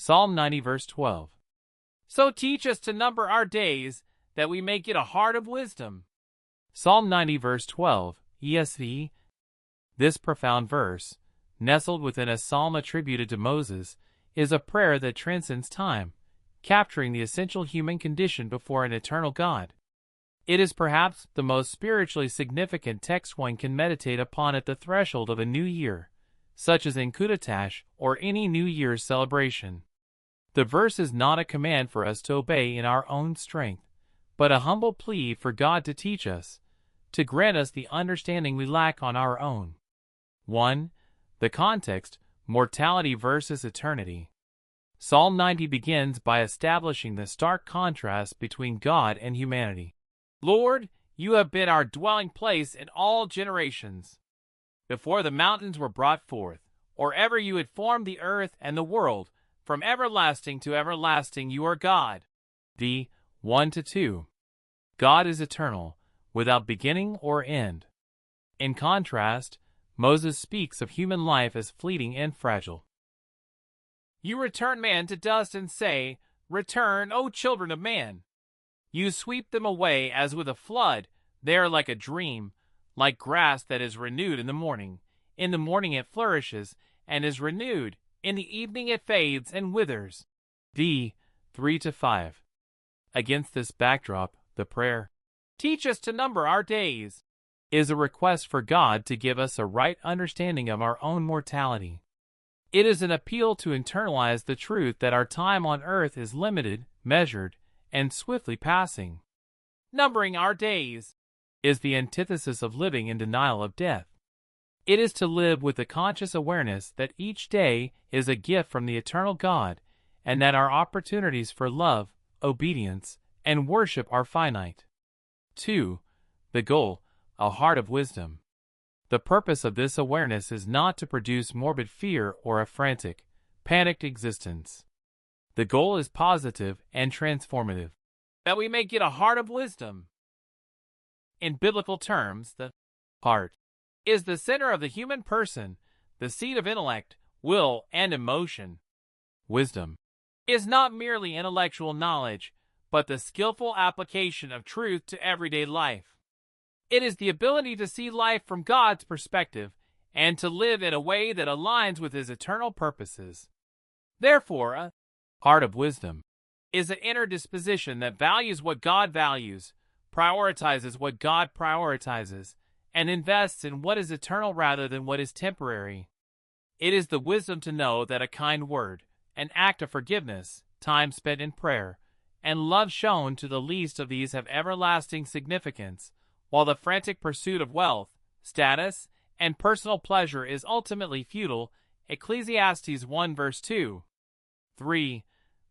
Psalm 90 verse 12. So teach us to number our days, that we may get a heart of wisdom. Psalm 90 verse 12, ESV. This profound verse, nestled within a psalm attributed to Moses, is a prayer that transcends time, capturing the essential human condition before an eternal God. It is perhaps the most spiritually significant text one can meditate upon at the threshold of a new year, such as Enkutatash or any New Year's celebration. The verse is not a command for us to obey in our own strength, but a humble plea for God to teach us, to grant us the understanding we lack on our own. 1. The context, mortality versus eternity. Psalm 90 begins by establishing the stark contrast between God and humanity. Lord, you have been our dwelling place in all generations. Before the mountains were brought forth, or ever you had formed the earth and the world, from everlasting to everlasting you are God. D. 1-2. God is eternal, without beginning or end. In contrast, Moses speaks of human life as fleeting and fragile. You return man to dust and say, Return, O children of man. You sweep them away as with a flood. They are like a dream, like grass that is renewed in the morning. In the morning it flourishes and is renewed. In the evening it fades and withers. D. 3-5. Against this backdrop, the prayer, Teach us to number our days, is a request for God to give us a right understanding of our own mortality. It is an appeal to internalize the truth that our time on earth is limited, measured, and swiftly passing. Numbering our days is the antithesis of living in denial of death. It is to live with the conscious awareness that each day is a gift from the eternal God, and that our opportunities for love, obedience, and worship are finite. 2. The goal, a heart of wisdom. The purpose of this awareness is not to produce morbid fear or a frantic, panicked existence. The goal is positive and transformative, that we may get a heart of wisdom. In biblical terms, the heart is the center of the human person, the seat of intellect, will, and emotion. Wisdom is not merely intellectual knowledge, but the skillful application of truth to everyday life. It is the ability to see life from God's perspective and to live in a way that aligns with His eternal purposes. Therefore, a heart of wisdom is an inner disposition that values what God values, prioritizes what God prioritizes, and invests in what is eternal rather than what is temporary. It is the wisdom to know that a kind word, an act of forgiveness, time spent in prayer, and love shown to the least of these have everlasting significance, while the frantic pursuit of wealth, status, and personal pleasure is ultimately futile. Ecclesiastes 1 verse 2. 3.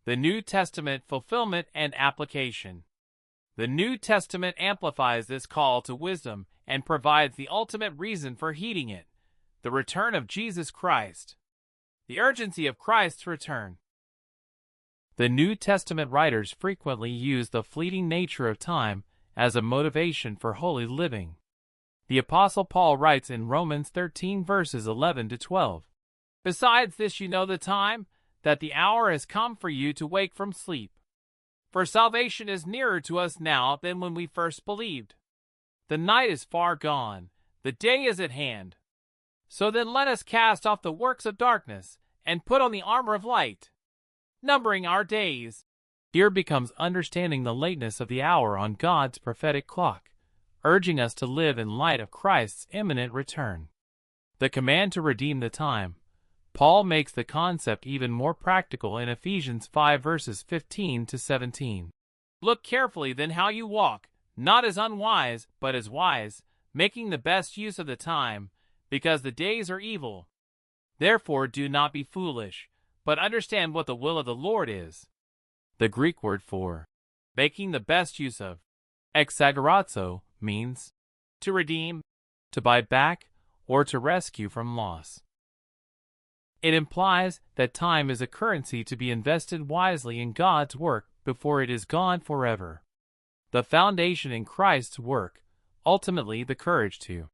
The New Testament fulfillment and application. The New Testament amplifies this call to wisdom and provides the ultimate reason for heeding it, the return of Jesus Christ. The urgency of Christ's return. The New Testament writers frequently use the fleeting nature of time as a motivation for holy living. The Apostle Paul writes in Romans 13 verses 11-12, Besides this you know the time, that the hour has come for you to wake from sleep. For salvation is nearer to us now than when we first believed. The night is far gone, the day is at hand. So then let us cast off the works of darkness, and put on the armor of light. Numbering our days. Here becomes understanding the lateness of the hour on God's prophetic clock, urging us to live in light of Christ's imminent return. The command to redeem the time. Paul makes the concept even more practical in Ephesians 5 verses 15-17. Look carefully then how you walk, not as unwise, but as wise, making the best use of the time, because the days are evil. Therefore do not be foolish, but understand what the will of the Lord is. The Greek word for making the best use of, exagorazo, means to redeem, to buy back, or to rescue from loss. It implies that time is a currency to be invested wisely in God's work before it is gone forever. The foundation in Christ's work, ultimately the courage to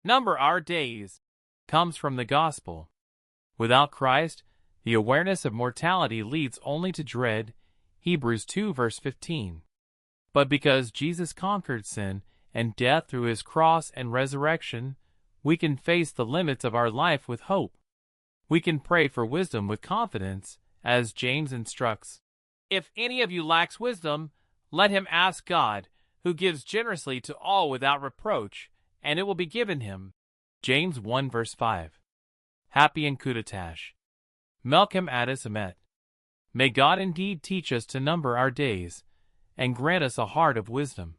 number our days, comes from the gospel. Without Christ, The awareness of mortality leads only to dread, Hebrews 2 verse 15. But because Jesus conquered sin and death through his cross and resurrection, we can face the limits of our life with hope. We can pray for wisdom with confidence, as James instructs. If any of you lacks wisdom, let him ask God, who gives generously to all without reproach, and it will be given him. James 1 verse 5. Happy Enkutatash. Melchem Addis Emet. May God indeed teach us to number our days, and grant us a heart of wisdom.